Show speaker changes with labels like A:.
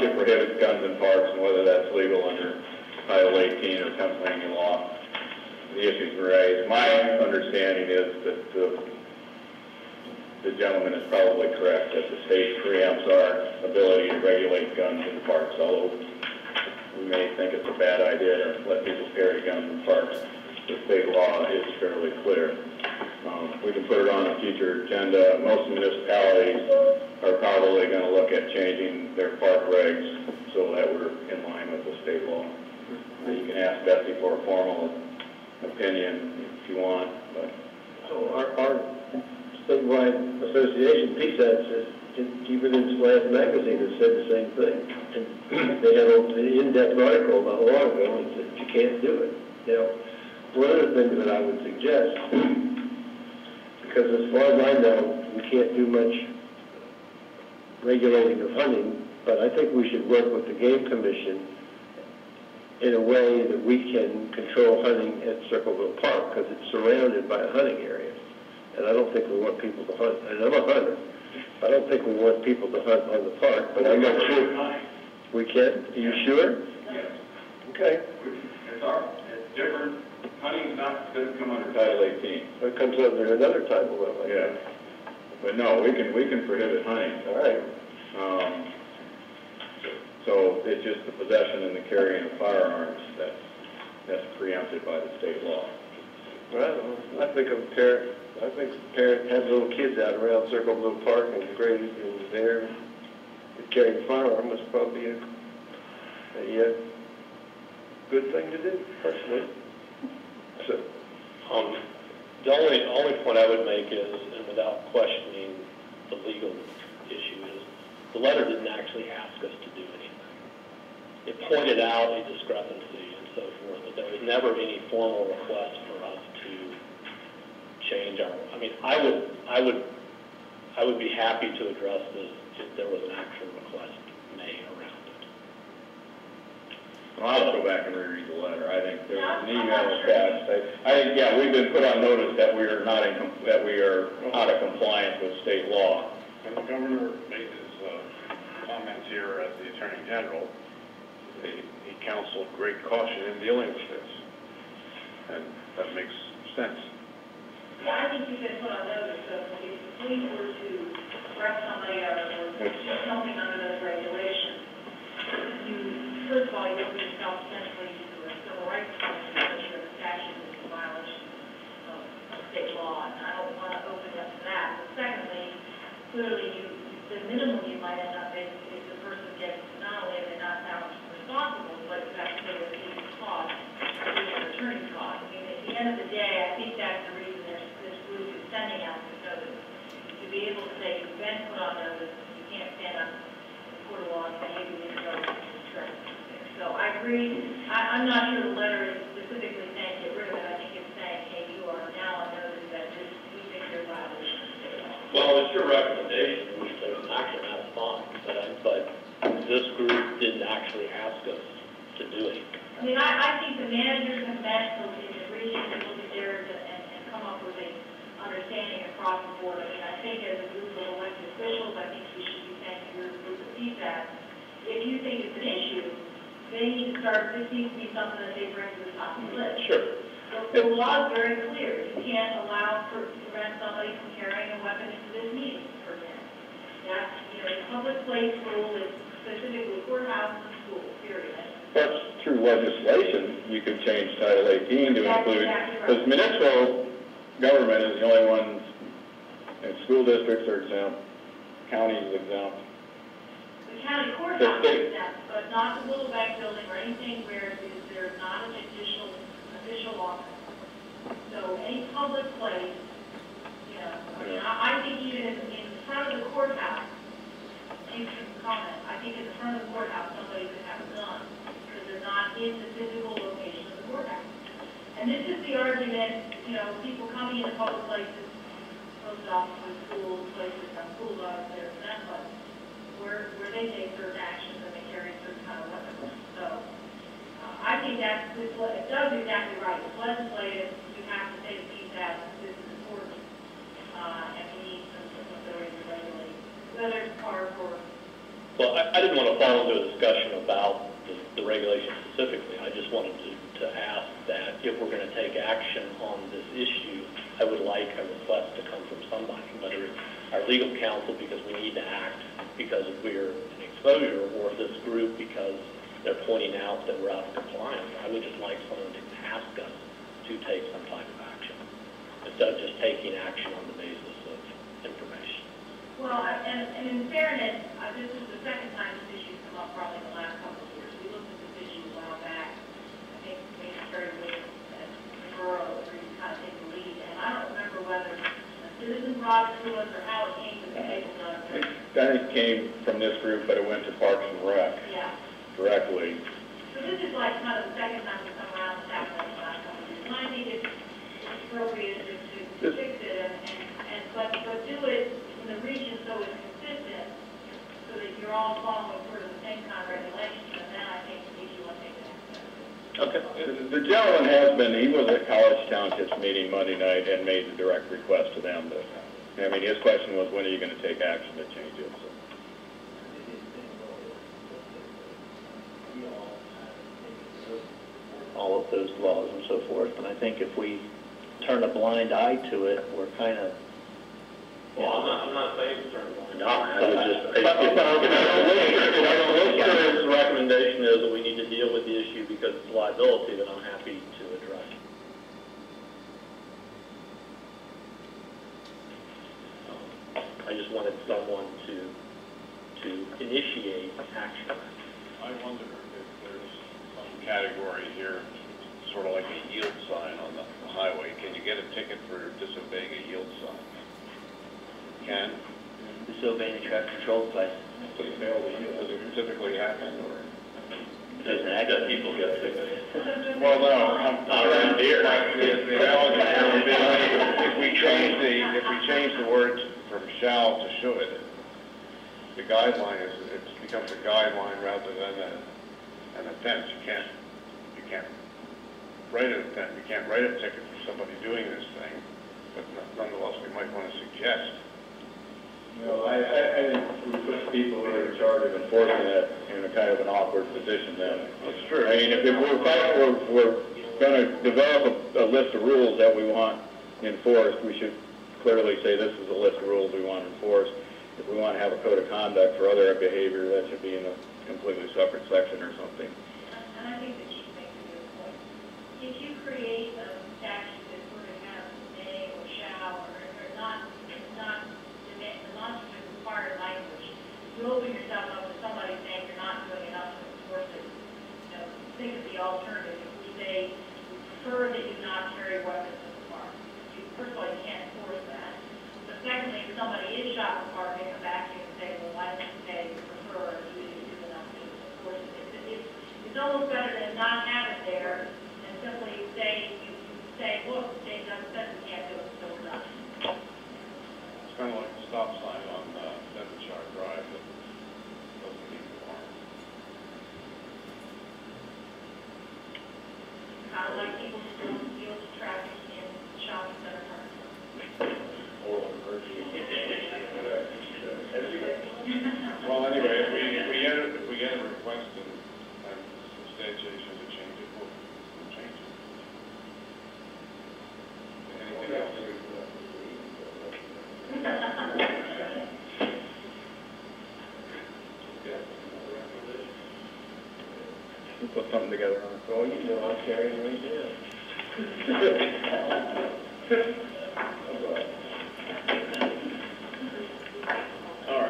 A: township prohibits guns in parks, and whether that's legal under Title 18 or Pennsylvania law, the issues raised. My understanding is that the gentleman is probably correct, that the state preempts our ability to regulate guns in parks, although we may think it's a bad idea to let people carry guns in parks. The state law is fairly clear. We can put it on a future agenda. Most municipalities are probably going to look at changing their park regs so that we're in line with the state law. You can ask Betsy for a formal opinion if you want. But.
B: So our statewide association, PSAT, says, even in Slant magazine has said the same thing. And they had an in-depth article not long ago and said you can't do it. Now, one of the things that I would suggest, because as far as I know, we can't do much regulating of hunting, but I think we should work with the Game Commission in a way that we can control hunting at Circleville Park, because it's surrounded by a hunting area. And I don't think we want people to hunt, and I'm a hunter. I don't think we want people to hunt on the park, but I'm not sure. We can? Are you sure?
A: Yes.
B: Okay.
A: It's different. Hunting doesn't come under Title 18.
B: It comes under another title, though.
A: Yeah. But no, we can prohibit hunting.
B: All right.
A: So it's just the possession and the carrying of firearms that's preempted by the state law.
B: Well, I think a parent has little kids out around Circleville Park and great in there. Carrying a firearm was probably a good thing to do, personally. So,
C: the only point I would make is, and without questioning the legal issue, is the letter didn't actually ask us to do anything. It pointed out a discrepancy and so forth, but there was never any formal request for us to change our. I mean, I would be happy to address this if there was an actual request made around it.
A: Well, I'll go back and reread the letter. I think there was an email attached. I think, yeah, we've been put on notice that we are not out of compliance with state law.
D: When the governor made his comments here as the Attorney General, he counseled great caution in dealing with this, and that makes sense.
E: Yeah, I think you've been put on notice. So if the police were to arrest somebody or do something under those regulations, first of all, you open yourself essentially to a civil rights violation, which the statute is a violation of state law, and I don't want to open up to that. But secondly, clearly, the minimum you might end up making is the person gets not only are they not found responsible, but you have to pay the police cost, the attorney's cost. I mean, at the end of the day, I think that's the reason this group is sending out this notice, to be able to say you've been put on notice, you can't stand up in court of law and say maybe you need to go to the church. So I agree. I'm not sure the letter is specifically saying get rid of it. I think it's saying, hey, you are now on notice that we think you're a violation of state law.
C: Well, it's your recommendation, which there's an action, that's fine, but this group didn't actually ask us to do it.
E: I mean, I think the managers have met in the region to look at theirs and come up with an understanding across the board. I mean, I think as a group of elected officials, I think we should be saying to your group of feedback, if you think it's an issue, they need to start, this needs to be something that they bring to the top of the list.
C: Sure.
E: The law is very clear. You can't prevent somebody from carrying a weapon into this meeting, for example. That's, the public place rule is specifically courthouse and school, period.
A: That's through legislation. You could change Title 18 to include, because municipal government is the only one, and school districts are exempt, counties are exempt.
E: The county courthouse is exempt, but not the little bank building or anything where there's not an official office. So any public place, I think even in front of the courthouse, you can comment, I think in the front of the courthouse somebody could have a gun because they're not in the physical location of the courthouse. And this is the argument, people coming into public places, post offices, schools, places have school dogs there for them, but where they take certain actions and they carry certain kind of weapons. So I think it does exactly right. It's legislative. You have to take a piece out. This is important, and we need some authority to regulate, whether it's park or
C: Well, I didn't want to fall into a discussion about the regulation specifically. I just wanted to ask that if we're going to take action on this issue, I would like a request to come from somebody, whether it's our legal counsel because we need to act because we're in exposure, or this group because they're pointing out that we're out of compliance. I would just like someone to ask us to take some type of action instead of just taking action on the basis of information.
E: Well, and in fairness, this is the second time this issue's come up probably in the last couple of years. We looked at this issue a while back. I think maybe started with Borough agreed to kind of take the lead. And I don't remember whether a citizen brought it to us or how it came to the table.
A: That came from this group, but it went to Parks and Rec directly.
E: So this is like kind of the second time we come around and tackle it in the last couple of years. And I think it's appropriate to fix it but do it in the region so it's consistent, so that you're all following sort of the same kind of regulations, and then I think the issue will take the next step.
C: Okay.
A: The gentleman has been, he was at College Township's meeting Monday night and made the direct request to them. I mean, his question was, when are you going to take action to change it? So.
F: All of those laws and so forth, and I think if we turn a blind eye to it, we're kind of...
C: Well, I'm not saying to turn a blind eye.
F: I would just...
C: If the recommendation is that we need to deal with the issue because it's liability, then I'm happy to address it. I just wanted someone to initiate action.
D: I wonder if there's some category here, sort of like a yield sign on the highway. Can you get a ticket for disobeying a yield sign? Can?
F: Disobeying a traffic control device.
D: Does it typically happen, or?
F: Doesn't actually people get tickets.
D: Well, no, I'm around here. The analogy would be if we change the word from shall to should, the guideline is, it becomes a guideline rather than an offense. You can't write an offense. You can't write a ticket for somebody doing this thing, but nonetheless, we might want to suggest.
A: No, I think we put people who are in charge of enforcing it in a kind of an awkward position then.
D: That's true.
A: I mean, if we're going to develop a list of rules that we want enforced, we should clearly say this is a list of rules we want enforced. If we want to have a code of conduct for other behavior, that should be in a completely separate section or something.
E: And I think the chief makes a good point. If you create a statute that sort of has may or shall or not required language, you open yourself up to somebody saying you're not doing enough to enforce it. You know, think of the alternative. If we say we prefer that you not carry weapons in the park. First of all, you can't enforce that. But secondly, if somebody is shot in the park, they come back to you and say, well, why didn't you say you prefer or you didn't do enough to enforce it? It's almost better than not have it there and simply say, look, the state doesn't say we can't do it, so we're done.
D: It's kind of like the stop sign on Devonshire Drive that doesn't need to warn.
E: Kind of like people still steal traffic in shopping center parks.
D: Well, anyway, if we get a request and substantiation to change it, we'll change it. Anything else?
A: We'll put something together on it.
B: Oh, you know I'm carrying right now.